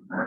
Good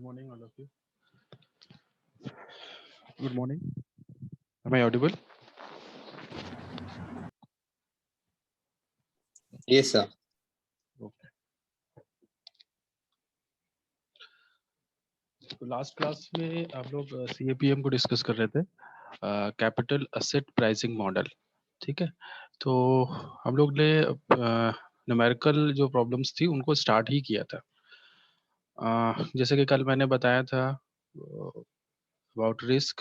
morning, all of you. Good morning. Am I audible? Yes, sir. Okay. तो last class में आप लोग CAPM को discuss कर रहे थे, कैपिटल असेट प्राइसिंग मॉडल। ठीक है, तो हम लोग ने न्यूमेरिकल जो प्रॉब्लम्स थी उनको स्टार्ट ही किया था। जैसे कि कल मैंने बताया था अबाउट रिस्क,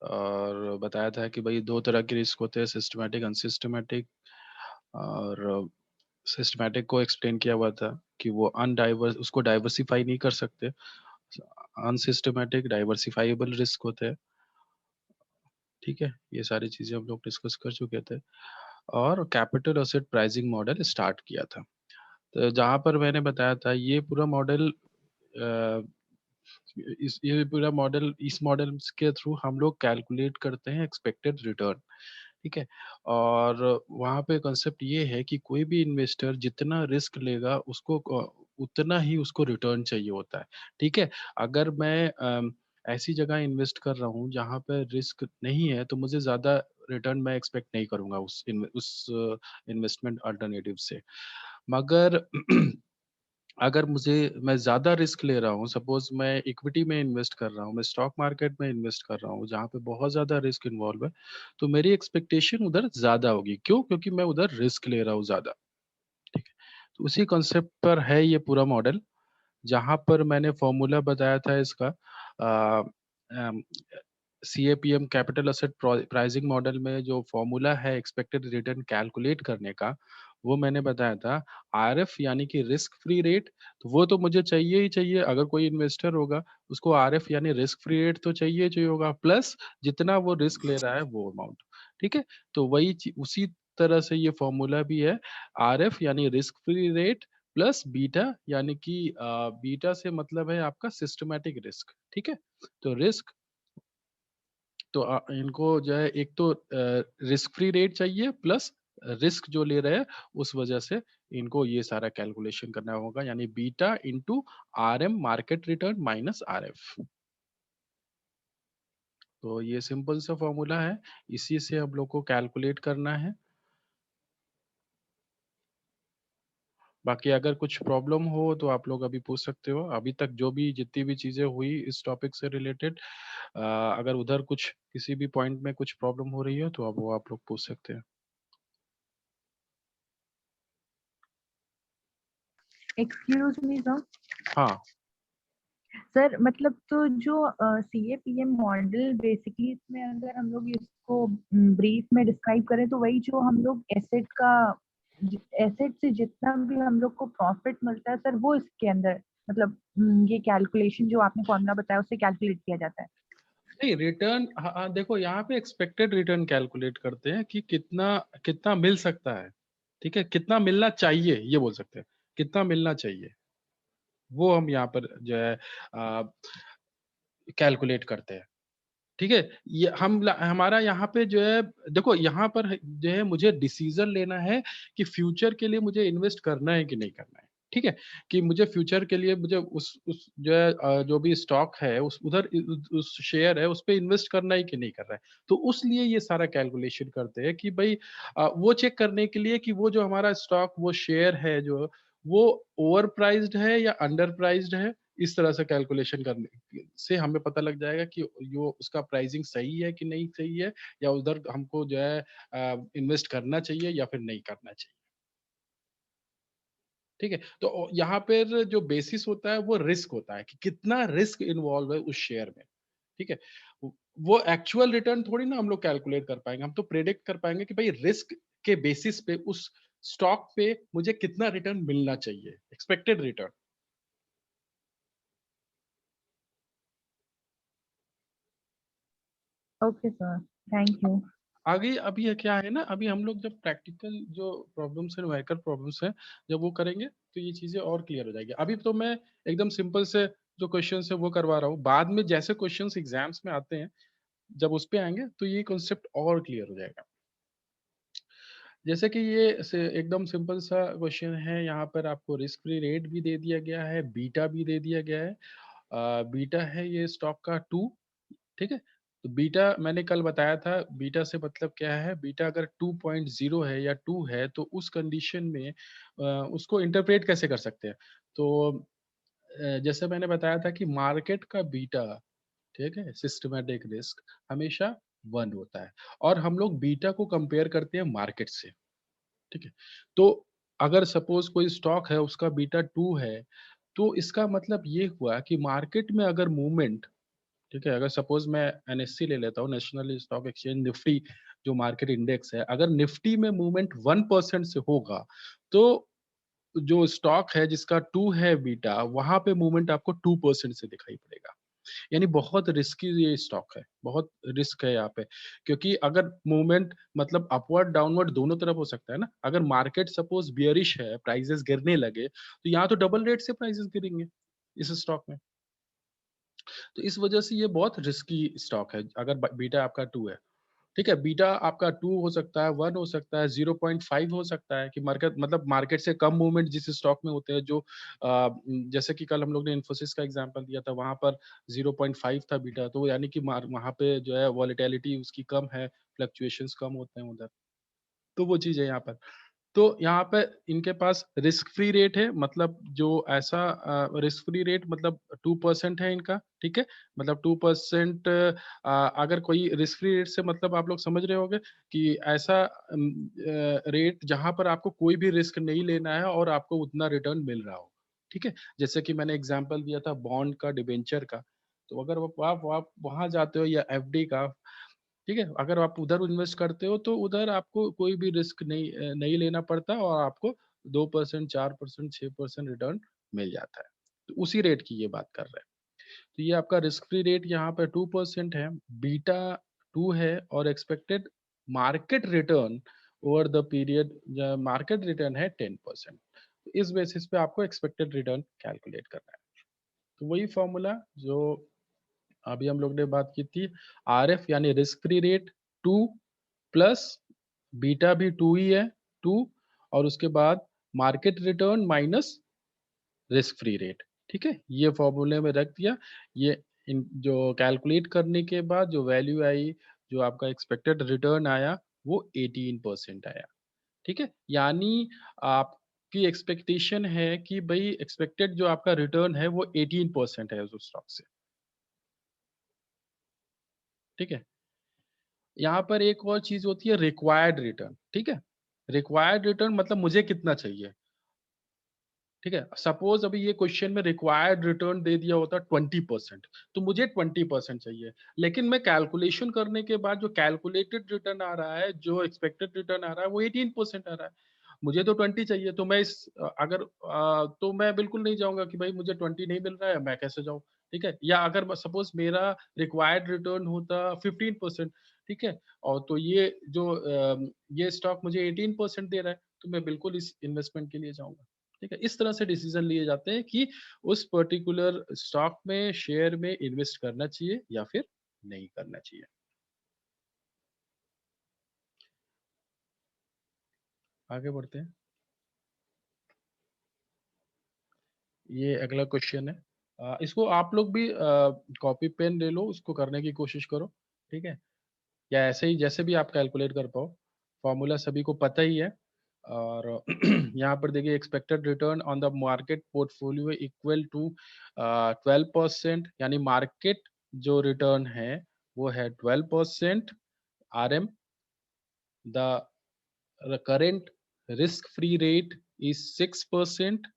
और बताया था कि भाई दो तरह के रिस्क होते हैं, सिस्टमैटिक अनसिस्टमैटिक। और सिस्टमैटिक को एक्सप्लेन किया हुआ था कि वो उसको डाइवर्सिफाई नहीं कर सकते। अनसिस्टमैटिक डाइवर्सिफाइबल रिस्क होते हैं। ठीक है, ये सारी चीजें हम लोग डिस्कस कर चुके थे और capital asset pricing model start किया था। तो जहां पर मैंने बताया था ये पूरा मॉडल, इस मॉडल के थ्रू हम लोग कैलकुलेट करते हैं एक्सपेक्टेड रिटर्न। ठीक है, और वहाँ पे कंसेप्ट ये है कि कोई भी इन्वेस्टर जितना रिस्क लेगा उसको उतना ही उसको रिटर्न चाहिए होता है। ठीक है, अगर मैं ऐसी जगह इन्वेस्ट कर रहा हूँ जहाँ पे रिस्क नहीं है तो मुझे ज्यादा रिटर्न मैं एक्सपेक्ट नहीं करूंगा उस इन्वेस्टमेंट अल्टरनेटिव से। मगर अगर मैं ज्यादा रिस्क ले रहा हूँ, सपोज मैं इक्विटी में इन्वेस्ट कर रहा हूँ, मैं स्टॉक मार्केट में इन्वेस्ट कर रहा हूँ जहाँ पे बहुत ज्यादा रिस्क इन्वॉल्व है, तो मेरी एक्सपेक्टेशन उधर ज्यादा होगी। क्यों? क्योंकि मैं उधर रिस्क ले रहा हूँ ज्यादा। ठीक है, तो उसी कॉन्सेप्ट पर है ये पूरा मॉडल, जहां पर मैंने फॉर्मूला बताया था इसका। CAPM capital asset pricing model में जो फॉर्मूला है एक्सपेक्टेड रिटर्न कैलकुलेट करने का, वो मैंने बताया था RF यानी कि रिस्क फ्री रेट। तो वो तो मुझे चाहिए ही चाहिए, अगर कोई इन्वेस्टर होगा उसको RF यानी रिस्क फ्री रेट तो चाहिए ही चाहिए होगा, प्लस जितना वो रिस्क ले रहा है वो अमाउंट। ठीक है, तो उसी तरह से ये फॉर्मूला भी है, RF यानी risk free rate plus beta यानी कि बीटा से मतलब है आपका सिस्टमैटिक रिस्क। ठीक है, तो रिस्क तो इनको जो है एक तो रिस्क फ्री रेट चाहिए प्लस रिस्क जो ले रहे हैं, उस वजह से इनको ये सारा कैलकुलेशन करना होगा, यानी beta into RM market return minus RF। तो ये सिंपल सा फॉर्मूला है, इसी से हम लोग को कैलकुलेट करना है। बाकी अगर कुछ प्रॉब्लम हो तो आप लोग अभी पूछ सकते हो। अभी तक जो भी जितनी भी चीजें हुई इस टॉपिक से रिलेटेड, अगर उधर कुछ किसी भी पॉइंट में कुछ प्रॉब्लम हो रही है तो अब वो आप लोग पूछ सकते हैं। Excuse me, sir. हाँ, सर मतलब तो जो सीएपीएम मॉडल बेसिकली इसमें अगर हम लोग इसको ब्रीफ में डिस्क्राइब करें तो वही जो हम लोग एसेट से जितना भी हम लोग को प्रॉफिट मिलता है सर वो इसके अंदर मतलब ये कैलकुलेशन जो आपने फॉर्मूला बताया उससे कैलकुलेट किया जाता है। नहीं रिटर्न, हाँ हाँ, देखो यहाँ पे एक्सपेक्टेड रिटर्न कैलकुलेट करते हैं कि कितना कितना मिल सकता है। ठीक है, कितना मिलना चाहिए ये बोल सकते हैं, कितना मिलना चाहिए वो हम यहाँ पर जो है कैलकुलेट करते हैं। ठीक है, ये हमारा यहाँ पे जो है, देखो यहाँ पर जो है मुझे डिसीजन लेना है कि फ्यूचर के लिए मुझे इन्वेस्ट करना है कि नहीं करना है। ठीक है, कि मुझे फ्यूचर के लिए मुझे उस जो है जो भी स्टॉक है उस उधर उस शेयर है उस पे इन्वेस्ट करना है कि नहीं कर रहा है। तो उस लिए ये सारा कैलकुलेशन करते हैं कि भाई वो चेक करने के लिए कि वो जो हमारा स्टॉक वो शेयर है जो वो ओवर प्राइज्ड है या अंडर प्राइज्ड है। इस तरह से कैलकुलेशन करने से हमें पता लग जाएगा कि यो उसका प्राइसिंग सही है कि नहीं सही है, या उधर हमको जो है इन्वेस्ट करना चाहिए या फिर नहीं करना चाहिए। ठीक है, तो यहाँ पर जो बेसिस होता है वो रिस्क होता है कि कितना रिस्क इन्वॉल्व है उस शेयर में। ठीक है, वो एक्चुअल रिटर्न थोड़ी ना हम लोग कैलकुलेट कर पाएंगे, हम तो प्रेडिक्ट कर पाएंगे कि भाई रिस्क के बेसिस पे उस स्टॉक पे मुझे कितना रिटर्न मिलना चाहिए, expected return. Okay sir, thank you. आगे अभी ये क्या है ना, अभी हम लोग जब प्रैक्टिकल जो प्रॉब्लम्स है न्यूमेरिकल प्रॉब्लम्स है जब वो करेंगे तो ये चीजें और क्लियर हो जाएगी। अभी तो मैं एकदम सिंपल से जो क्वेश्चन है वो करवा रहा हूँ, बाद में जैसे क्वेश्चंस एग्जाम्स में आते हैं जब उस पे आएंगे तो ये कॉन्सेप्ट और क्लियर हो जाएगा। जैसे कि ये एकदम सिंपल सा क्वेश्चन है, यहाँ पर आपको रिस्क फ्री रेट भी दे दिया गया है, बीटा भी दे दिया गया है। बीटा है ये स्टॉक का 2। ठीक है, तो बीटा मैंने कल बताया था, बीटा से मतलब क्या है, बीटा अगर 2.0 है या 2 है तो उस कंडीशन में उसको इंटरप्रेट कैसे कर सकते हैं। तो जैसे मैंने बताया था कि मार्केट का बीटा, ठीक है, सिस्टमैटिक रिस्क हमेशा 1 होता है, और हम लोग बीटा को कंपेयर करते हैं मार्केट से। ठीक है, तो अगर सपोज कोई स्टॉक है उसका बीटा 2 है तो इसका मतलब ये हुआ कि मार्केट में अगर मूवमेंट, ठीक है, अगर सपोज मैं एनएससी ले लेता हूँ, नेशनल स्टॉक एक्सचेंज निफ्टी, जो मार्केट इंडेक्स है, अगर निफ्टी में मूवमेंट 1% से होगा तो जो स्टॉक है जिसका 2 है बीटा, वहां पे मूवमेंट आपको 2% से दिखाई पड़ेगा। यानी बहुत रिस्की ये स्टॉक है, बहुत रिस्क है यहाँ पे, क्योंकि अगर मूवमेंट मतलब अपवर्ड डाउनवर्ड दोनों तरफ हो सकता है ना। अगर मार्केट सपोज बियरिश है, प्राइसेस गिरने लगे तो यहाँ तो डबल रेट से प्राइसेस गिरेंगे इस स्टॉक में। तो इस वजह से ये बहुत रिस्की स्टॉक है अगर बीटा आपका 2 है। ठीक है, बीटा आपका 2 हो सकता है, 1 हो सकता है, 0.5 हो सकता है कि मार्केट मतलब मार्केट से कम मूवमेंट जिस स्टॉक में होते हैं, जो जैसे कि कल हम लोग ने इन्फोसिस का एग्जांपल दिया था, वहाँ पर 0.5 था बीटा, तो यानी कि वहाँ पे जो है वॉलेटिलिटी उसकी कम है, फ्लक्चुएशंस कम होते हैं उधर। तो वो चीज़ है यहाँ पर। तो यहाँ पे इनके पास रिस्क फ्री रेट है, मतलब जो ऐसा रिस्क फ्री रेट मतलब 2% है इनका। ठीक है, मतलब 2% अगर कोई रिस्क फ्री रेट से मतलब आप लोग समझ रहे होंगे कि ऐसा रेट जहां पर आपको कोई भी रिस्क नहीं लेना है और आपको उतना रिटर्न मिल रहा हो। ठीक है, जैसे कि मैंने एग्जांपल दिया था बॉन्ड का, डिबेंचर का। तो अगर आप वहां जाते हो या एफडी का, ठीक है, अगर आप उधर इन्वेस्ट करते हो तो उधर आपको कोई भी रिस्क नहीं लेना पड़ता और आपको 2%, 4%, 6% रिटर्न मिल जाता है। तो उसी रेट की ये बात कर रहे हैं। तो ये आपका रिस्क फ्री रेट यहाँ पे 2% है, बीटा 2 है, और expected market return over the period market return है 10%। तो इस बेसिस पे आपको एक्सपेक्टेड रिटर्न कैलकुलेट करना है। तो वही फॉर्मूला जो अभी हम लोग ने बात की थी, आरएफ यानी risk free rate 2 plus beta भी 2 ही है, 2, और उसके बाद market return minus risk free rate. ठीक है, ये फॉर्मूले में रख दिया। ये इन जो कैलकुलेट करने के बाद जो वैल्यू आई, जो आपका एक्सपेक्टेड रिटर्न आया वो 18% आया। ठीक है, यानी आपकी एक्सपेक्टेशन है कि भाई एक्सपेक्टेड जो आपका रिटर्न है वो 18% है उस स्टॉक से। ठीक है, यहाँ पर एक और चीज होती है रिक्वायर्ड रिटर्न। ठीक है, रिक्वायर्ड रिटर्न मतलब मुझे कितना चाहिए। ठीक है, सपोज अभी ये क्वेश्चन में रिक्वायर्ड रिटर्न दे दिया होता 20%, तो मुझे 20% चाहिए, लेकिन मैं कैलकुलेशन करने के बाद जो कैलकुलेटेड रिटर्न आ रहा है, जो एक्सपेक्टेड रिटर्न आ रहा है वो 18% आ रहा है। मुझे तो 20 चाहिए, तो मैं तो मैं बिल्कुल नहीं जाऊंगा कि भाई मुझे 20 नहीं मिल रहा है, मैं कैसे जाऊं। ठीक है, या अगर सपोज मेरा रिक्वायर्ड रिटर्न होता 15%, ठीक है, और तो ये स्टॉक मुझे 18% दे रहा है, तो मैं बिल्कुल इस इन्वेस्टमेंट के लिए जाऊंगा। ठीक है, इस तरह से डिसीजन लिए जाते हैं कि उस पर्टिकुलर स्टॉक में, शेयर में इन्वेस्ट करना चाहिए या फिर नहीं करना चाहिए। आगे बढ़ते हैं। ये अगला क्वेश्चन है। इसको आप लोग भी कॉपी पेन ले लो, उसको करने की कोशिश करो। ठीक है, या ऐसे ही जैसे भी आप कैलकुलेट कर पाओ, फॉर्मूला सभी को पता ही है। और यहाँ पर देखिए, expected return on the market portfolio equal to 12%, यानी मार्केट जो रिटर्न है वो है 12%। RM, the current risk free rate is 6%,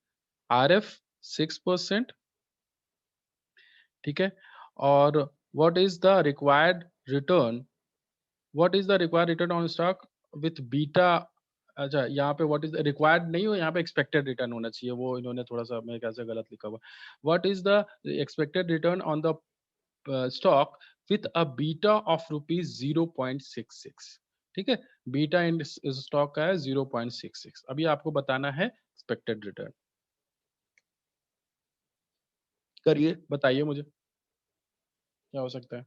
RF 6%। ठीक है, और what is the required return, what is the required return on stock with beta। अच्छा, यहाँ पे व्हाट इज रिक्वायर्ड नहीं हो, यहाँ पे एक्सपेक्टेड रिटर्न होना चाहिए, वो इन्होंने थोड़ा सा मेरे ख्याल से गलत लिखा हुआ। What is the expected return on the stock with a beta of rupees 0.66। ठीक है, बीटा इन स्टॉक का है 0.66। अभी आपको बताना है एक्सपेक्टेड रिटर्न। करिए, बताइए मुझे क्या हो सकता है।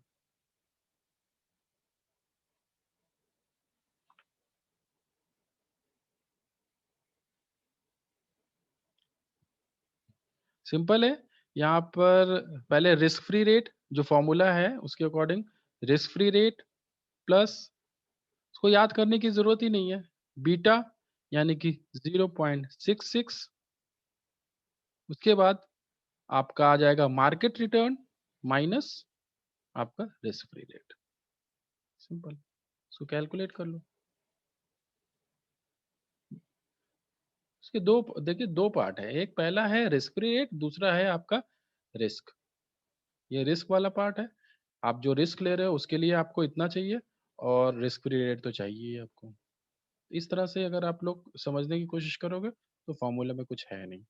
सिंपल है, यहाँ पर पहले रिस्क फ्री रेट जो फॉर्मूला है उसके according, risk free rate plus, उसको याद करने की जरूरत ही नहीं है, बीटा यानी कि 0.66। उसके बाद आपका आ जाएगा मार्केट रिटर्न माइनस आपका रिस्क फ्री रेट। सिंपल, इसको कैलकुलेट कर लो। इसके दो, देखिए दो पार्ट है, एक पहला है रिस्क फ्री रेट, दूसरा है आपका रिस्क। ये रिस्क वाला पार्ट है, आप जो रिस्क ले रहे हो उसके लिए आपको इतना चाहिए, और रिस्क फ्री रेट तो चाहिए ही आपको। इस तरह से अगर आप लोग समझने की कोशिश करोगे तो फॉर्मूला में कुछ है नहीं।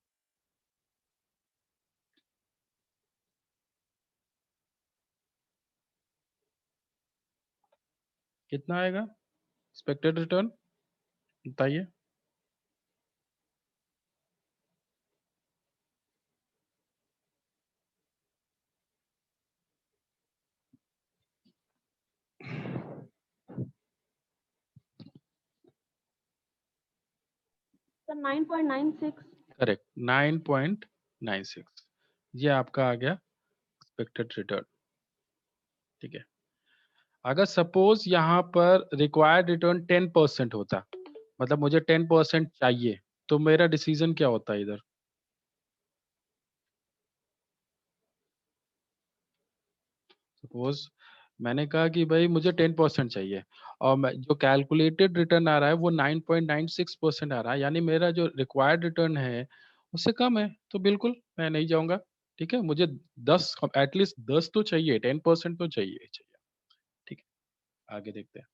कितना आएगा एक्सपेक्टेड रिटर्न, बताइए। सर 9.96। करेक्ट, 9.96, ये आपका आ गया एक्सपेक्टेड रिटर्न। ठीक है, अगर सपोज यहाँ पर रिक्वायर्ड रिटर्न 10% होता, मतलब मुझे 10% चाहिए, तो मेरा डिसीजन क्या होता है इधर। सपोज मैंने कहा कि भाई मुझे 10% चाहिए, और मैं जो कैलकुलेटेड रिटर्न आ रहा है वो 9.96% आ रहा है, यानी मेरा जो रिक्वायर्ड रिटर्न है उससे कम है, तो बिल्कुल मैं नहीं जाऊंगा। ठीक है, मुझे 10, एटलीस्ट 10 तो चाहिए, 10% तो चाहिए ही चाहिए। ठीक है, आगे देखते हैं।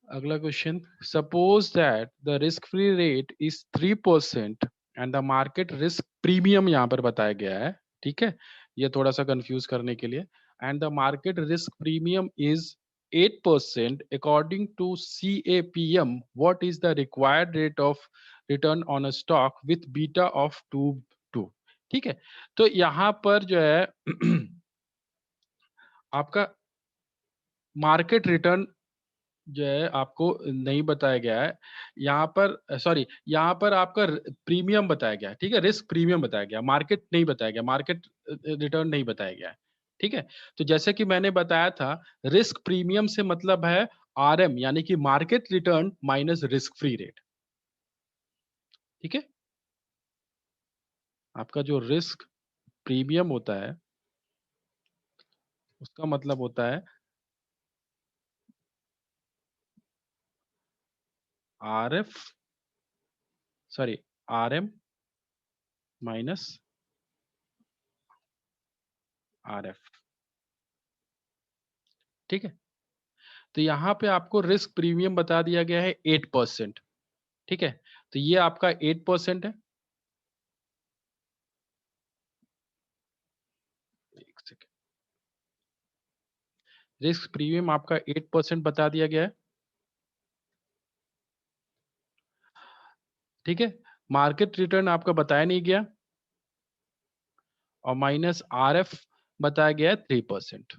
अगला question, suppose that the risk free rate is 3% and the market risk premium यहाँ पर बताया गया है। ठीक है, ये थोड़ा सा कंफ्यूज करने के लिए, and the market risk premium is 8% according to CAPM, what is the required rate of return on a stock with beta of 2। ठीक है, तो यहाँ पर जो है आपका मार्केट रिटर्न जो है आपको नहीं बताया गया है यहाँ पर, सॉरी, यहाँ पर आपका प्रीमियम बताया गया है। ठीक है, रिस्क प्रीमियम बताया गया, मार्केट नहीं बताया गया, मार्केट रिटर्न नहीं बताया गया है। ठीक है, तो जैसे कि मैंने बताया था, रिस्क प्रीमियम से मतलब है RM, यानी कि market return minus risk free rate. ठीक है, आपका जो रिस्क प्रीमियम होता है उसका मतलब होता है RF, sorry, RM minus RF। ठीक है, तो यहाँ पे आपको रिस्क प्रीमियम बता दिया गया है 8%। ठीक है, तो ये आपका 8% है। एक सेकेंड, रिस्क प्रीमियम आपका 8% बता दिया गया है। ठीक है, मार्केट रिटर्न आपका बताया नहीं गया, और माइनस RF बताया गया है 3%।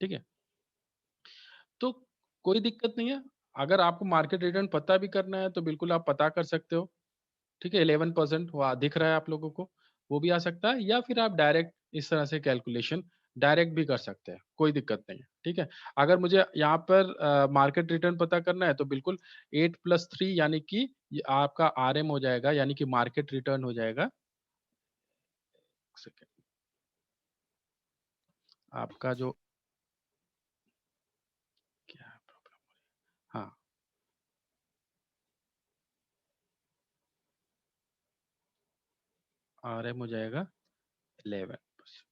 ठीक है, तो कोई दिक्कत नहीं है। अगर आपको मार्केट रिटर्न पता भी करना है तो बिल्कुल आप पता कर सकते हो। ठीक है, 11% वो दिख रहा है आप लोगों को, वो भी आ सकता है, या फिर आप डायरेक्ट इस तरह से कैलकुलेशन डायरेक्ट भी कर सकते हैं, कोई दिक्कत नहीं है। ठीक है, अगर मुझे यहाँ पर मार्केट रिटर्न पता करना है तो बिल्कुल 8+3 यानी कि ये आपका RM हो जाएगा, यानी कि मार्केट रिटर्न हो जाएगा। सेकेंड, आपका जो क्या प्रॉब्लम, हाँ, RM हो जाएगा 11%।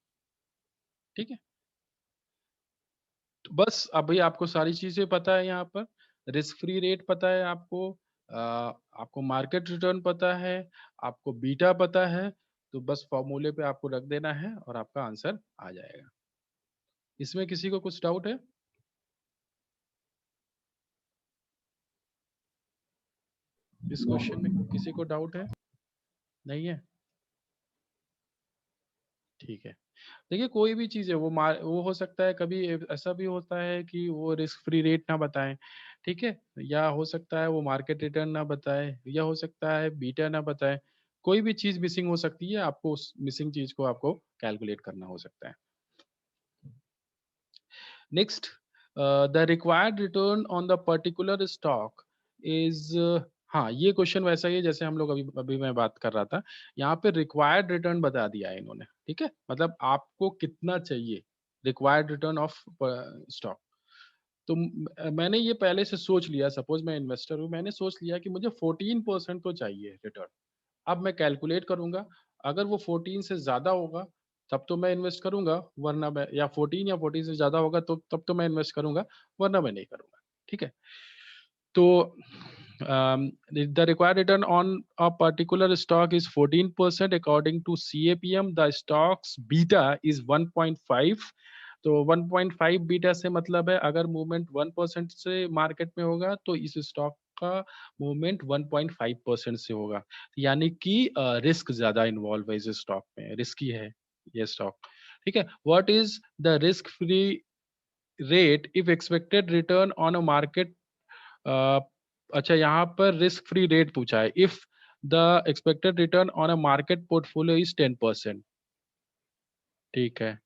ठीक है, तो बस अभी आपको सारी चीज़ें पता है यहाँ पर, रिस्क फ्री रेट पता है आपको, आपको मार्केट रिटर्न पता है, आपको बीटा पता है, तो बस फ़ॉर्मूले पे आपको रख देना है और आपका आंसर आ जाएगा। इसमें किसी को कुछ डाउट है? इस क्वेश्चन में किसी को डाउट है? नहीं है? ठीक है। देखिए, कोई भी चीज़ है वो हो सकता है कभी ऐसा भी होता है कि वो रिस्क फ्री रेट ना बताएँ, ठीक है? या हो सकता है वो मार्केट रिटर्न ना बताए, या हो सकता है बीटा ना बताए। कोई भी चीज़ मिसिंग हो सकती है, आपको उस मिसिंग चीज़ को आपको कैलकुलेट करना हो सकता है। Next, the required return on the particular stock is, हाँ, ये क्वेश्चन वैसा ही है जैसे हम लोग अभी अभी मैं बात कर रहा था। यहाँ पे रिक्वायर्ड रिटर्न बता दिया है इन्होंने, ठीक है? मतलब आपको कितना चाहिए, रिक्वायर्ड रिटर्न ऑफ स्टॉक। तो मैंने ये पहले से सोच लिया, सपोज़ मैं इन्वेस्टर हूँ, मैंने सोच लिया कि मुझे 14% तो चाहिए रिटर्न। अब मैं कैलकुलेट करूँगा, अगर वो 14 से ज़्यादा होगा, तब तो मैं इन्वेस्ट करूँगा, वरना मैं, या 14 या 14 से ज़्यादा होगा तो तब तो मैं इन्वेस्ट करूँगा, वरना मैं नहीं करूँगा। ठीक है? तो the required return on a particular stock is 14% according to CAPM. The stock's beta is 1.5. तो 1.5 बीटा से मतलब है अगर मूवमेंट 1% से मार्केट में होगा तो इस स्टॉक का मूवमेंट 1.5% से होगा, यानी कि रिस्क ज्यादा इन्वॉल्व है इस स्टॉक में, रिस्की है ये स्टॉक। ठीक है, what is the risk free rate if expected return on a market, अच्छा, यहाँ पर रिस्क फ्री रेट पूछा है, if the expected return on a market portfolio is 10%। ठीक है,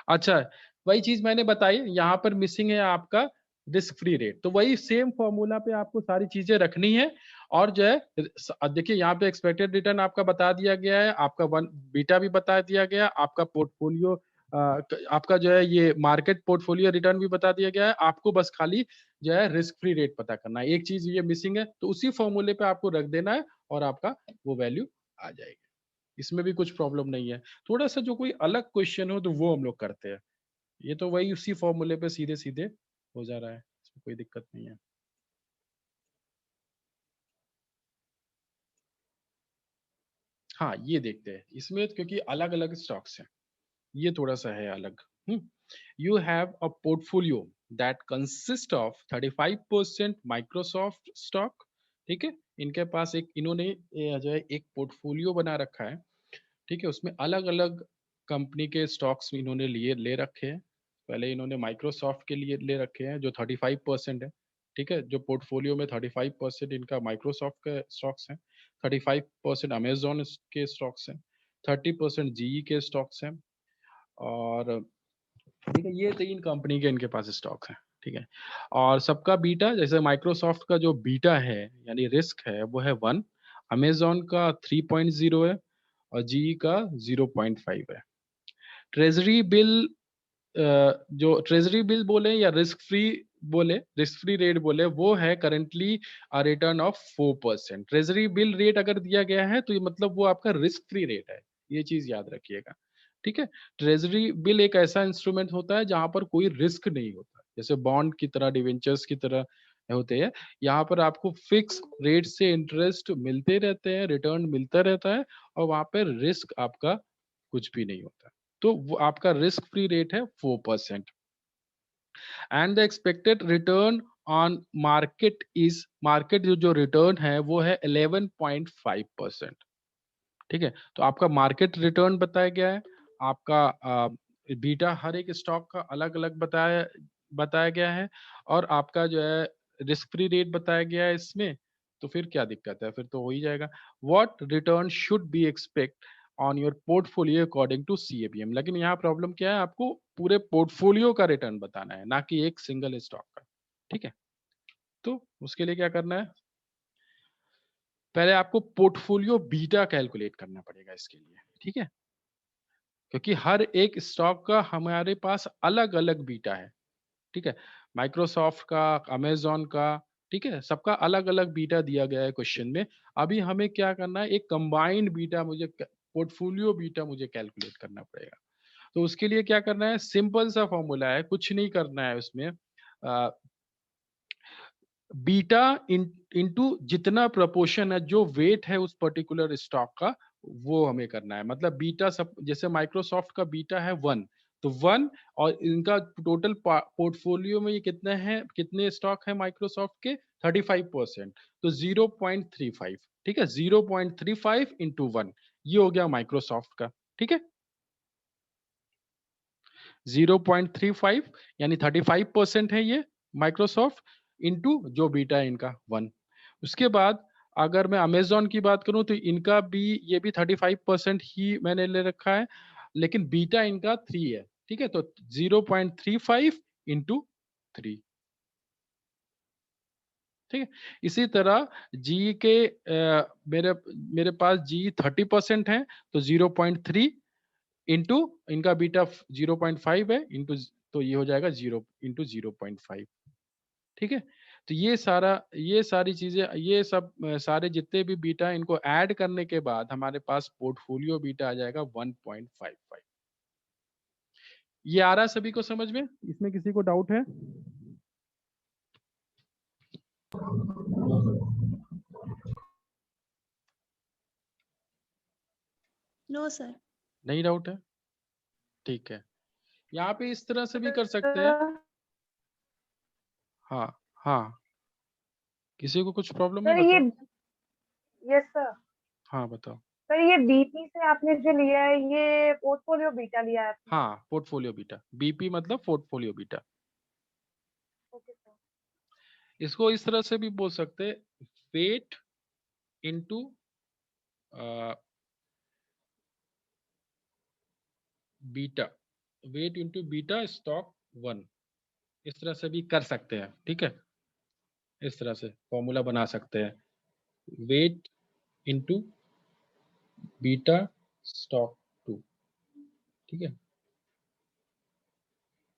अच्छा, वही चीज मैंने बताई, यहाँ पर मिसिंग है आपका रिस्क फ्री रेट, तो वही सेम फॉर्मूला पे आपको सारी चीजें रखनी है। और जो है देखिए, यहाँ पे एक्सपेक्टेड रिटर्न आपका बता दिया गया है, आपका वन बीटा भी बता दिया गया, आपका पोर्टफोलियो आपका जो है ये मार्केट पोर्टफोलियो रिटर्न भी बता दिया गया है, आपको बस खाली जो है रिस्क फ्री रेट पता करना है। एक चीज ये मिसिंग है, तो उसी फॉर्मूले पे आपको रख देना है और आपका वो वैल्यू आ जाएगी। इसमें भी कुछ प्रॉब्लम नहीं है। थोड़ा-सा जो कोई अलग क्वेश्चन हो तो वो हम लोग करते हैं। ये तो वही उसी फ़ॉर्मूले पे सीधे-सीधे हो जा रहा है, इसमें कोई दिक्कत नहीं है। हाँ, ये देखते हैं। इसमें क्योंकि अलग-अलग स्टॉक्स हैं, ये थोड़ा-सा है अलग। हुँ। You have a portfolio that consists of 35% Microsoft stock, ठीक है? इनके पास एक इन्होंने जो है एक पोर्टफोलियो बना रखा है। ठीक है, उसमें अलग-अलग कंपनी के स्टॉक्स इन्होंने लिए ले रखे हैं। पहले इन्होंने माइक्रोसॉफ्ट के लिए ले रखे हैं जो 35% है, ठीक है? जो पोर्टफोलियो में 35% इनका माइक्रोसॉफ्ट के स्टॉक्स हैं, 35% अमेज़न के स्टॉक्स हैं, 30% जीई के स्टॉक्स हैं, और ठीक है, ये 3 कंपनी के इनके पास स्टॉक हैं, ठीक है? और सबका बीटा, जैसे माइक्रोसॉफ्ट का जो बीटा है यानी रिस्क है वो है 1, अमेज़न का 3.0 है और जीई का 0.5 है। ट्रेज़री बिल, जो ट्रेज़री बिल बोले या रिस्क फ्री बोले, रिस्क फ्री रेट बोले, वो है currently return of 4%। Treasury bill rate अगर दिया गया है तो ये मतलब वो आपका रिस्क फ्री रेट है, ये चीज याद रखिएगा। ठीक है, ट्रेजरी बिल एक ऐसा इंस्ट्रूमेंट होता है जहां पर कोई रिस्क नहीं होता, जैसे बॉन्ड की तरह, डिवेंचर्स की तरह होते हैं। यहाँ पर आपको फिक्स रेट से इंटरेस्ट मिलते रहते हैं, रिटर्न मिलता रहता है, और वहां पर रिस्क आपका कुछ भी नहीं होता। तो वो आपका रिस्क फ्री रेट है 4%। And the expected return on market is, market जो रिटर्न है वो है 11.5%। ठीक है, तो आपका मार्केट रिटर्न बताया गया है, आपका बीटा हर एक स्टॉक का अलग अलग बताया बताया गया है, और आपका जो है रिस्क फ्री रेट बताया गया है इसमें। तो फिर क्या दिक्कत है, फिर तो हो ही जाएगा। What return should be expect on your portfolio according to CAPM. लेकिन यहाँ प्रॉब्लम क्या है, आपको पूरे पोर्टफोलियो का रिटर्न बताना है, ना कि एक सिंगल स्टॉक का। ठीक है, तो उसके लिए क्या करना है, पहले आपको पोर्टफोलियो बीटा कैलकुलेट करना पड़ेगा इसके लिए। ठीक है, क्योंकि हर एक स्टॉक का हमारे पास अलग अलग बीटा है। ठीक है, माइक्रोसॉफ्ट का, अमेजॉन का, ठीक है, सबका अलग अलग बीटा दिया गया है क्वेश्चन में। अभी हमें क्या करना है, एक कंबाइंड बीटा मुझे, पोर्टफोलियो बीटा मुझे कैलकुलेट करना पड़ेगा। तो उसके लिए क्या करना है, सिंपल सा फॉर्मूला है, कुछ नहीं करना है उसमें। बीटा इनटू जितना प्रोपोर्शन है, जो वेट है उस पर्टिकुलर स्टॉक का, वो हमें करना है। मतलब बीटा सब, जैसे माइक्रोसॉफ्ट का बीटा है 1, तो 1, और इनका टोटल पोर्टफोलियो में ये कितने हैं, कितने स्टॉक है माइक्रोसॉफ्ट के, 35%, तो 0.35। ठीक है, 0.35 इंटू 1, ये हो गया माइक्रोसॉफ्ट का। ठीक है, 0.35 यानी 35% है ये माइक्रोसॉफ्ट, इनटू जो बीटा है इनका 1। उसके बाद अगर मैं अमेजोन की बात करूं तो इनका भी, ये भी 35% ही मैंने ले रखा है, लेकिन बीटा इनका 3 है। ठीक है, तो 0.35 इंटू 3। ठीक है, इसी तरह जी के मेरे मेरे पास जी 30% है, तो 0.3 इंटू इनका बीटा 0.5 है, इंटू, तो ये हो जाएगा 0 इंटू 0.5। ठीक है, तो ये सारी चीजें, ये सब सारे जितने भी बीटा हैं, इनको ऐड करने के बाद हमारे पास पोर्टफोलियो बीटा आ जाएगा 1.55। ये आ रहा है सभी को समझ में, इसमें किसी को डाउट है? No sir. नहीं डाउट है? ठीक है, यहाँ पे इस तरह से भी कर सकते हैं। सर हाँ, हाँ, किसी को कुछ प्रॉब्लम है, सर ये, बताओ। Yes sir. हाँ, बताओ। सर ये बीपी से आपने जो लिया है, ये पोर्टफोलियो बीटा लिया है आपने? हाँ, पोर्टफोलियो बीटा, बीपी मतलब पोर्टफोलियो बीटा। Okay sir. इसको इस तरह से भी बोल सकते हैं, weight into beta, weight into beta stock 1, इस तरह से भी कर सकते हैं। ठीक है, इस तरह से फॉर्मूला बना सकते हैं, वेट इंटू बीटा स्टॉक 2। ठीक है,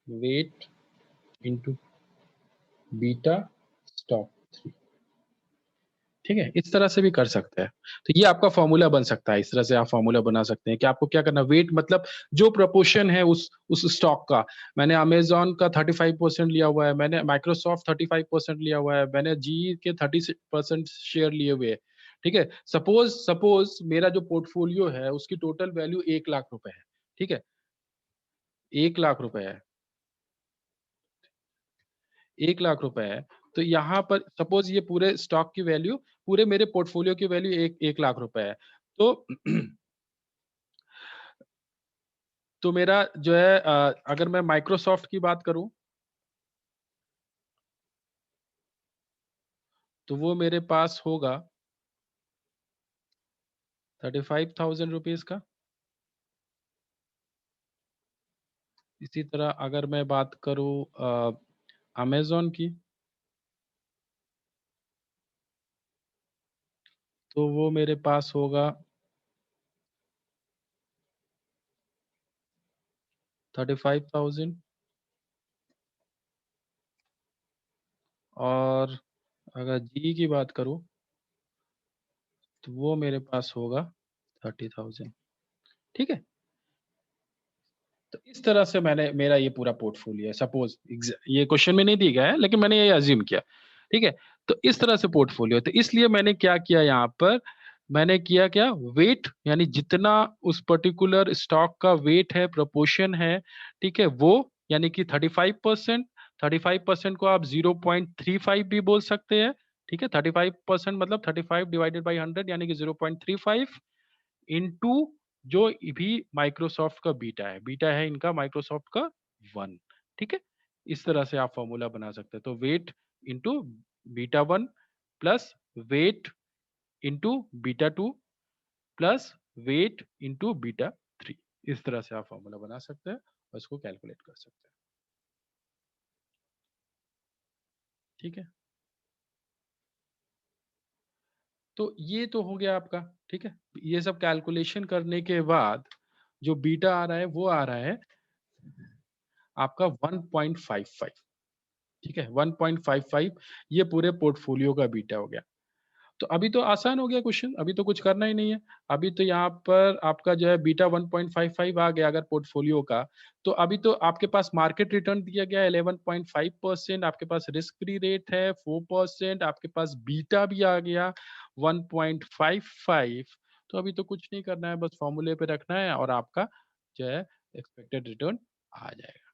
वेट इंटू बीटा स्टॉक 3। ठीक है, इस तरह से भी कर सकते हैं। तो ये आपका फॉर्मूला बन सकता है, इस तरह से आप फॉर्मूला बना सकते हैं कि आपको क्या करना है, वेट मतलब जो प्रोपोर्शन है उस स्टॉक का। मैंने अमेजॉन का 35% लिया हुआ है, मैंने माइक्रोसॉफ्ट 35% लिया हुआ है, मैंने जी के 30% शेयर लिए हुए हैं। ठीक है, सपोज सपोज मेरा जो पोर्टफोलियो है उसकी टोटल वैल्यू 1 लाख रुपए है। ठीक है, 1 लाख रुपए है, 1 लाख रुपए है। तो यहाँ पर सपोज ये पूरे स्टॉक की वैल्यू, पूरे मेरे पोर्टफोलियो की वैल्यू 1 लाख रुपए है। तो तो मेरा जो है, अगर मैं माइक्रोसॉफ्ट की बात करूं तो वो मेरे पास होगा 35,000 रुपीज का। इसी तरह अगर मैं बात करूं अमेजोन की, तो वो मेरे पास होगा 35,000। और अगर जी की बात करूं तो वो मेरे पास होगा 30,000। ठीक है, तो इस तरह से मैंने मेरा ये पूरा पोर्टफोलियो है। सपोज ये क्वेश्चन में नहीं दिया गया है, लेकिन मैंने ये अज्यूम किया। ठीक है, तो इस तरह से पोर्टफोलियो, तो इसलिए मैंने क्या किया यहाँ पर, मैंने किया क्या, वेट, यानी जितना उस पर्टिकुलर स्टॉक का वेट है, प्रोपोर्शन है, ठीक है, वो यानी कि 35%। 35% को आप 0.35 भी बोल सकते हैं। ठीक है, 35% मतलब 35 डिवाइडेड बाई 100 यानी कि 0.35 इनटू जो भी माइक्रोसॉफ्ट का बीटा है, बीटा है इनका माइक्रोसॉफ्ट का 1। ठीक है, इस तरह से आप फॉर्मूला बना सकते हैं। तो weight into beta 1 plus weight into beta 2 plus weight into beta 3, इस तरह से आप फॉर्मूला बना सकते हैं और इसको कैलकुलेट कर सकते हैं। ठीक है, तो ये तो हो गया आपका। ठीक है, ये सब कैलकुलेशन करने के बाद जो बीटा आ रहा है वो आ रहा है आपका 1.55। ठीक है, 1.55 ये पूरे पोर्टफोलियो का बीटा हो गया। तो अभी तो आसान हो गया क्वेश्चन, अभी तो कुछ करना ही नहीं है। अभी तो यहाँ पर आपका जो है बीटा 1.55 आ गया अगर पोर्टफोलियो का, तो अभी तो आपके पास मार्केट रिटर्न दिया गया है 11.5%, आपके पास रिस्क फ्री रेट है 4%, आपके पास बीटा भी आ गया 1.55। तो अभी तो कुछ नहीं करना है, बस फॉर्मूले पे रखना है और आपका जो है एक्सपेक्टेड रिटर्न आ जाएगा।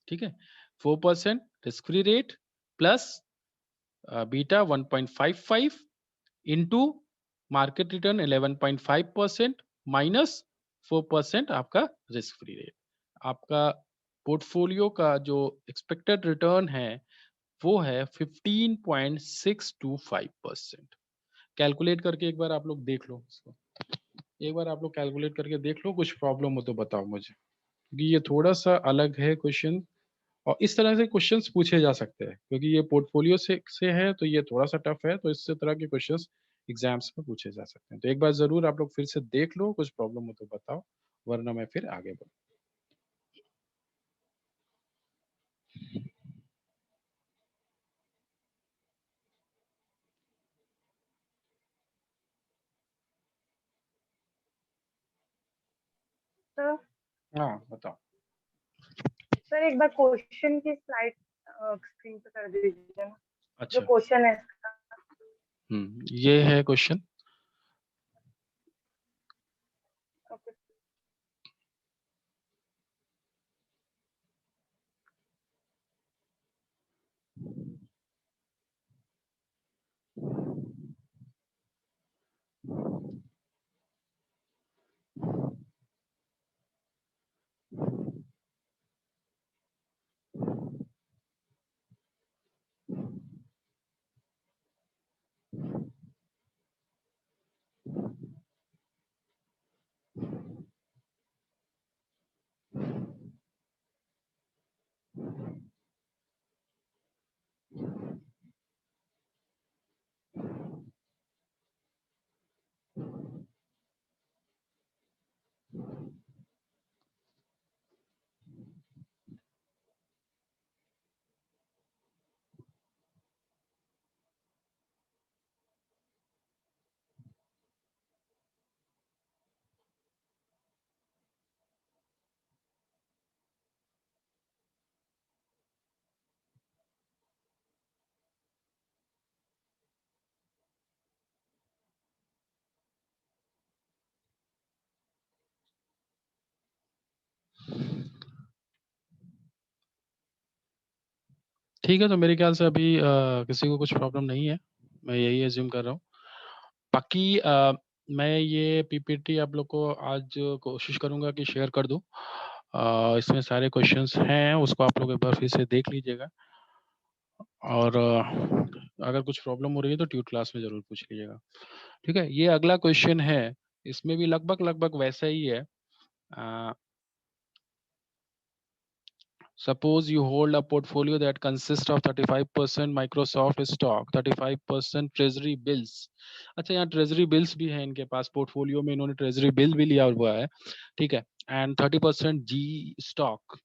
ठीक है, 4% risk free rate plus beta 1.55 into market return 11.5% minus 4% आपका रिस्क फ्री रेट। आपका पोर्टफोलियो का जो एक्सपेक्टेड रिटर्न है वो है 15.625%। कैलकुलेट करके एक बार आप लोग देख लो इसको, एक बार आप लोग कैलकुलेट करके देख लो, कुछ प्रॉब्लम हो तो बताओ मुझे, क्योंकि ये थोड़ा सा अलग है क्वेश्चन और इस तरह से क्वेश्चंस पूछे जा सकते हैं, क्योंकि ये पोर्टफोलियो से है तो ये थोड़ा सा टफ है, तो इस तरह के क्वेश्चंस एग्जाम्स में पूछे जा सकते हैं। तो एक बार जरूर आप लोग फिर से देख लो, कुछ प्रॉब्लम हो तो बताओ, वरना मैं फिर आगे बढ़ूँ। सर हाँ बताओ। सर एक बार क्वेश्चन की स्लाइड स्क्रीन पे कर दीजिए ना, जो अच्छा, क्वेश्चन है इसका। ये है क्वेश्चन। ओके। ठीक है, तो मेरे ख्याल से अभी किसी को कुछ प्रॉब्लम नहीं है, मैं यही एज्यूम कर रहा हूँ। बाकी मैं ये पीपीटी आप लोग को आज कोशिश करूंगा कि शेयर कर दूं। इसमें सारे क्वेश्चंस हैं, उसको आप लोग एक बार फिर से देख लीजिएगा और अगर कुछ प्रॉब्लम हो रही है तो ट्यूट क्लास में जरूर पूछ लीजिएगा। ठीक है, ये अगला क्वेश्चन है, इसमें भी लगभग लगभग वैसा ही है। Suppose you hold a portfolio that consists of 35% Microsoft stock, 35% Treasury bills। अच्छा, यहाँ Treasury bills भी है इनके पास, पोर्टफोलियो में इन्होंने Treasury bill भी लिया हुआ है। ठीक है, and 30% G stock.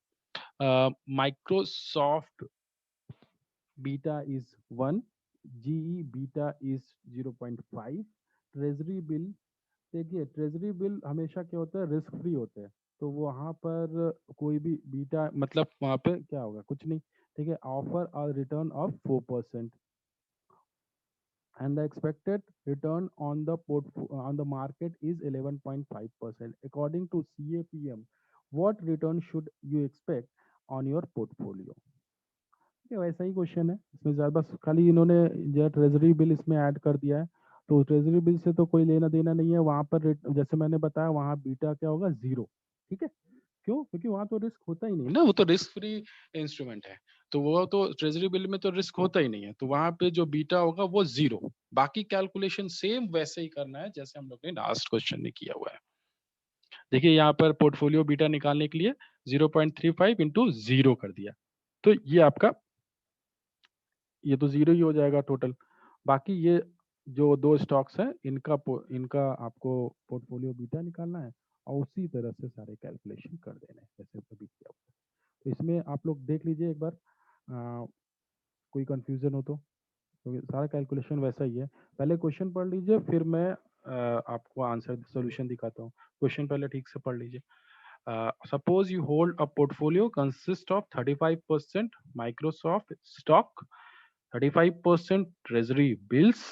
Microsoft beta is 1, GE beta is 0.5, treasury bill, देखिए ट्रेजरी बिल हमेशा क्या होता है, रिस्क फ्री होते हैं, तो वहाँ पर कोई भी बीटा मतलब वहाँ पे क्या होगा, कुछ नहीं, ठीक है। ऑफर और return of 4%, and the expected return on the on the market is 11.5%. According to CAPM, what return should you expect on your portfolio? ये वैसा ही क्वेश्चन है, इसमें ज़्यादा बस खाली इन्होंने जो ट्रेजरी बिल इसमें ऐड कर दिया है, तो ट्रेजरी बिल से तो कोई लेना देना नहीं है वहाँ पर। जैसे मैंने बताया वहाँ बीटा क्या होगा, जीरो, ठीक है। क्यों? क्योंकि वहाँ तो रिस्क होता ही नहीं ना, वो तो रिस्क फ्री इंस्ट्रूमेंट है, तो वो तो ट्रेजरी बिल में तो रिस्क होता ही नहीं है, तो वहाँ पे जो बीटा होगा वो जीरो। बाकी कैलकुलेशन सेम वैसे ही करना है जैसे हम लोग ने लास्ट क्वेश्चन में किया हुआ है। देखिए यहाँ पर पोर्टफोलियो बीटा निकालने के लिए 0.35 इंटू जीरो कर दिया, तो ये आपका, ये तो जीरो ही हो जाएगा टोटल। बाकी ये जो दो स्टॉक्स हैं इनका आपको पोर्टफोलियो बीटा निकालना है और उसी तरह से सारे कैलकुलेशन कर देने हैं जैसे अभी किया हुआ है। तो इसमें आप लोग देख लीजिए एक बार, कोई कंफ्यूजन हो तो सारा कैलकुलेशन वैसा ही है। पहले क्वेश्चन पढ़ लीजिए, फिर मैं आपको आंसर सोल्यूशन दिखाता हूँ। क्वेश्चन पहले ठीक से पढ़ लीजिए। Suppose you hold a portfolio consist of 35% Microsoft stock, 35% Treasury bills,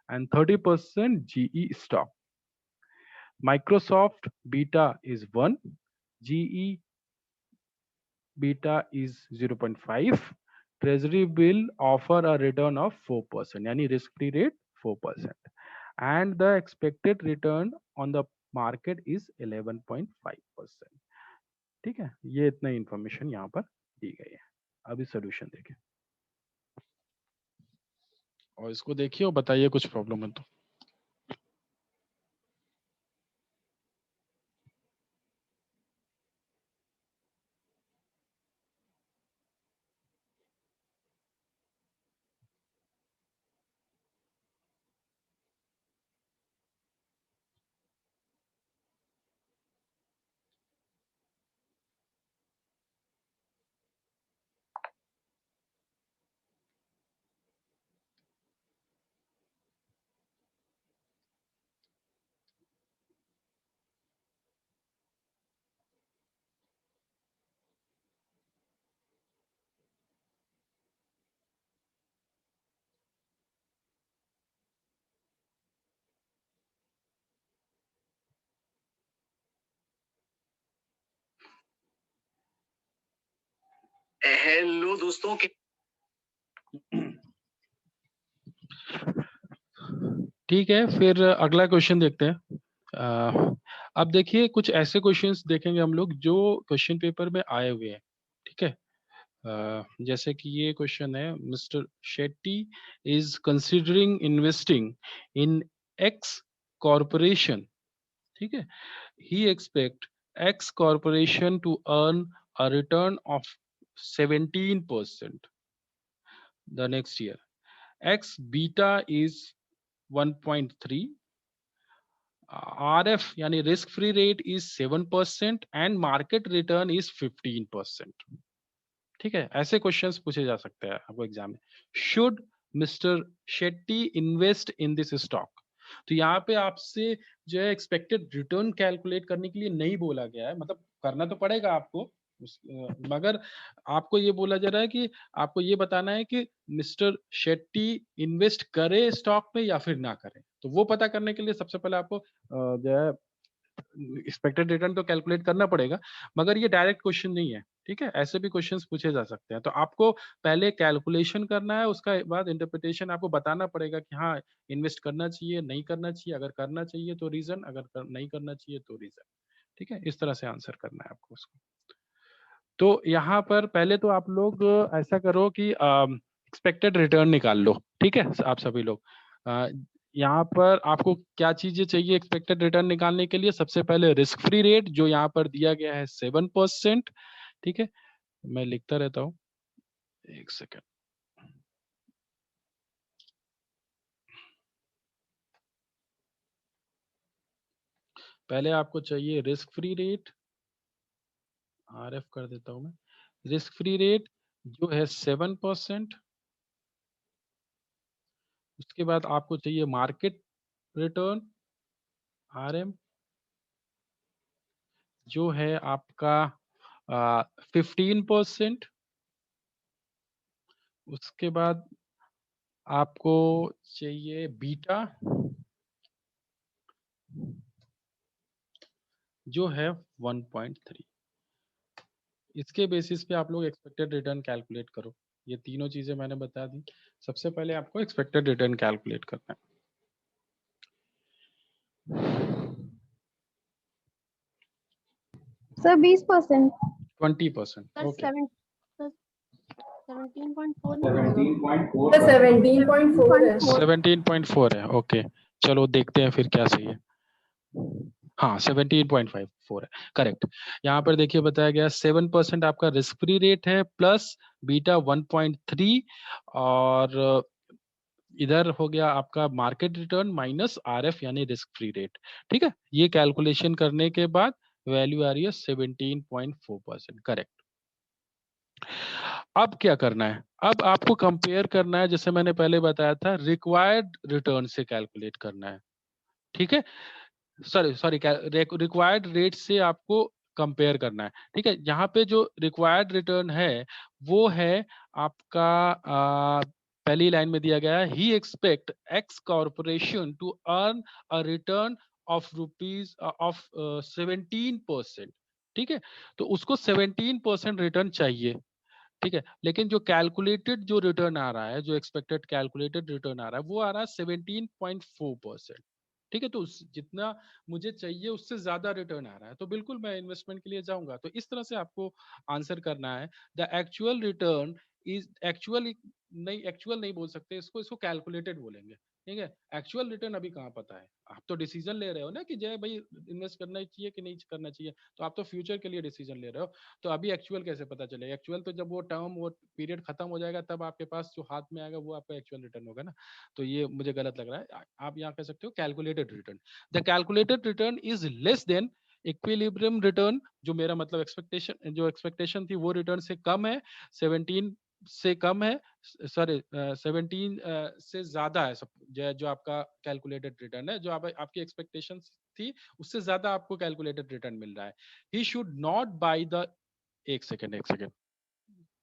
and 30% GE stock. Microsoft beta is 1, GE beta is 0.5, Treasury bill offer a return of 4%, यानी risk free rate 4%, and the expected return on the market is 11.5%. ठीक है, ये इतना information यहाँ पर दी गई है। अभी सोल्यूशन देखें और इसको देखिए और बताइए कुछ प्रॉब्लम है तो। हेलो दोस्तों के ठीक है, फिर अगला क्वेश्चन देखते हैं। अब देखिए कुछ ऐसे क्वेश्चंस देखेंगे हम लोग जो क्वेश्चन पेपर में आए हुए हैं, ठीक है। जैसे कि ये क्वेश्चन है, mister Shetty is considering investing in X corporation, ठीक है। He expect X corporation to earn a return of 17% the next year. X beta is 1.3, RF यानी risk free rate is 7% and market return is 15%, ठीक है। ऐसे questions पूछे जा सकते हैं आपको एग्जाम में। Should mister Shetty invest in this stock, तो यहाँ पे आपसे जो है एक्सपेक्टेड रिटर्न कैलकुलेट करने के लिए नहीं बोला गया है, मतलब करना तो पड़ेगा आपको मगर आपको ये बोला जा रहा है कि आपको ये बताना है कि मिस्टर शेट्टी इन्वेस्ट करे स्टॉक में या फिर ना करे। तो वो पता करने के लिए सबसे पहले आपको जो है एक्सपेक्टेड रिटर्न तो कैलकुलेट करना पड़ेगा, मगर ये डायरेक्ट क्वेश्चन नहीं है, ठीक है। ऐसे भी क्वेश्चंस पूछे जा सकते हैं, तो आपको पहले कैलकुलेशन करना है, उसका बाद इंटरप्रिटेशन आपको बताना पड़ेगा कि हाँ इन्वेस्ट करना चाहिए, नहीं करना चाहिए, अगर करना चाहिए तो रीजन, अगर नहीं करना चाहिए तो रीजन, ठीक है। इस तरह से आंसर करना है आपको उसको। तो यहाँ पर पहले तो आप लोग ऐसा करो कि एक्सपेक्टेड रिटर्न निकाल लो, ठीक है। आप सभी लोग यहाँ पर आपको क्या चीजें चाहिए एक्सपेक्टेड रिटर्न निकालने के लिए, सबसे पहले रिस्क फ्री रेट जो यहाँ पर दिया गया है 7%, ठीक है। मैं लिखता रहता हूँ, एक सेकेंड। पहले आपको चाहिए रिस्क फ्री रेट, RF कर देता हूँ मैं, रिस्क फ्री रेट जो है 7%। उसके बाद आपको चाहिए मार्केट रिटर्न RM जो है आपका 15%। उसके बाद आपको चाहिए बीटा जो है 1.3। इसके बेसिस पे आप लोग एक्सपेक्टेड रिटर्न कैलकुलेट करो। ये तीनों चीजें मैंने बता दी। सबसे पहले आपको एक्सपेक्टेड रिटर्न कैलकुलेट करना है। सर 20%। 20%। सर ओके 17.4 नहीं होगा। 17.4 है। 17.4 है। ओके चलो देखते हैं फिर क्या सही है। हाँ 17.54 है करेक्ट। यहाँ पर देखिए बताया गया 7% आपका रिस्क फ्री रेट है प्लस बीटा 1.3 और इधर हो गया आपका मार्केट रिटर्न माइनस RF यानी रिस्क फ्री रेट। ठीक है, ये कैलकुलेशन करने के बाद वैल्यू आ रही है 17.4% करेक्ट। अब क्या करना है, अब आपको कंपेयर करना है, जैसे मैंने पहले बताया था रिक्वायर्ड रिटर्न से कैलकुलेट करना है। ठीक है, सॉरी सॉरी रिक्वायर्ड रेट से आपको कंपेयर करना है। ठीक है, यहाँ पे जो रिक्वायर्ड रिटर्न है वो है आपका पहली लाइन में दिया गया है, he expect X corporation to earn a return of rupees of 17%। ठीक है, तो उसको 17% रिटर्न चाहिए। ठीक है, लेकिन जो कैलकुलेटेड जो रिटर्न आ रहा है, जो एक्सपेक्टेड कैलकुलेटेड रिटर्न आ रहा है वो आ रहा है 17.4%। ठीक है, तो जितना मुझे चाहिए उससे ज्यादा रिटर्न आ रहा है तो बिल्कुल मैं इन्वेस्टमेंट के लिए जाऊंगा। तो इस तरह से आपको आंसर करना है। The actual return is actual नहीं बोल सकते इसको, इसको कैलकुलेटेड बोलेंगे। ठीक है, एक्चुअल रिटर्न अभी कहाँ पता है, आप तो डिसीजन ले रहे हो ना कि जय भाई इन्वेस्ट करना चाहिए कि नहीं करना चाहिए, तो आप तो फ्यूचर के लिए डिसीजन ले रहे हो। तो अभी एक्चुअल कैसे पता चलेगा, एक्चुअल तो जब वो टर्म वो पीरियड खत्म हो जाएगा तब आपके पास जो हाथ में आएगा वो आपका एक्चुअल रिटर्न होगा ना। तो ये मुझे गलत लग रहा है, आप यहाँ कह सकते हो calculated return. The calculated return is less than equilibrium return, जो मेरा मतलब एक्सपेक्टेशन जो एक्सपेक्टेशन थी वो रिटर्न से कम है, 17 से कम है, सॉरी 17 से ज्यादा है सब जो आपका कैलकुलेटेड रिटर्न है, जो आपकी एक्सपेक्टेशन थी उससे ज्यादा आपको कैलकुलेटेड रिटर्न मिल रहा है। He should not by the, एक सेकेंड,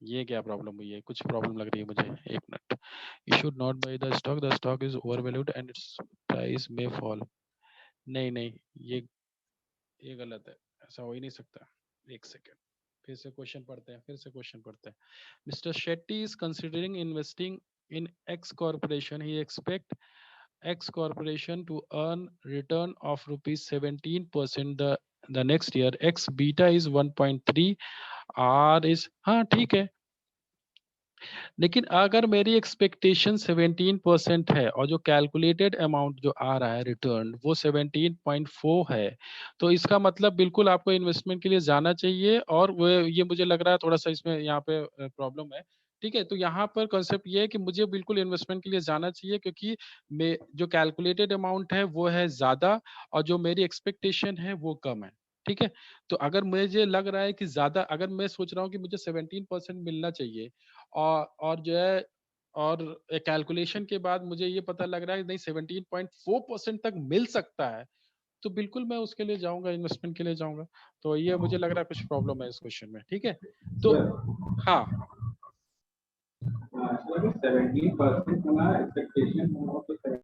ये क्या प्रॉब्लम हुई है, कुछ प्रॉब्लम लग रही है मुझे, एक minute. You should not by the stock is overvalued and it's price may fall. नहीं नहीं, ये गलत है, ऐसा हो ही नहीं सकता। एक सेकेंड, फिर से क्वेश्चन पढ़ते हैं। Mister Shetty is considering investing in x corporation, he expect X corporation to earn return of rupees 17% the next year. X beta is 1.3, R is, हाँ ठीक है, लेकिन अगर मेरी एक्सपेक्टेशन 17% है और जो कैलकुलेटेड अमाउंट जो आ रहा है रिटर्न वो 17.4 है, तो इसका मतलब बिल्कुल आपको इन्वेस्टमेंट के लिए जाना चाहिए। और वो ये मुझे लग रहा है थोड़ा सा इसमें यहाँ पे प्रॉब्लम है। ठीक है, तो यहाँ पर कॉन्सेप्ट ये है कि मुझे बिल्कुल इन्वेस्टमेंट के लिए जाना चाहिए, क्योंकि जो कैलकुलेटेड अमाउंट है वो है ज्यादा और जो मेरी एक्सपेक्टेशन है वो कम है। ठीक है, तो अगर मुझे लग रहा है कि ज्यादा, अगर मैं सोच रहा हूँ कि मुझे 17% मिलना चाहिए और जो है और कैलकुलेशन के बाद मुझे ये पता लग रहा है कि नहीं 17.4% तक मिल सकता है, तो बिल्कुल मैं उसके लिए जाऊंगा, इन्वेस्टमेंट के लिए जाऊंगा। तो ये मुझे लग रहा है कुछ प्रॉब्लम है इस क्वेश्चन में। ठीक है, तो हाँ 17% हमारा एक्सपेक्टेशन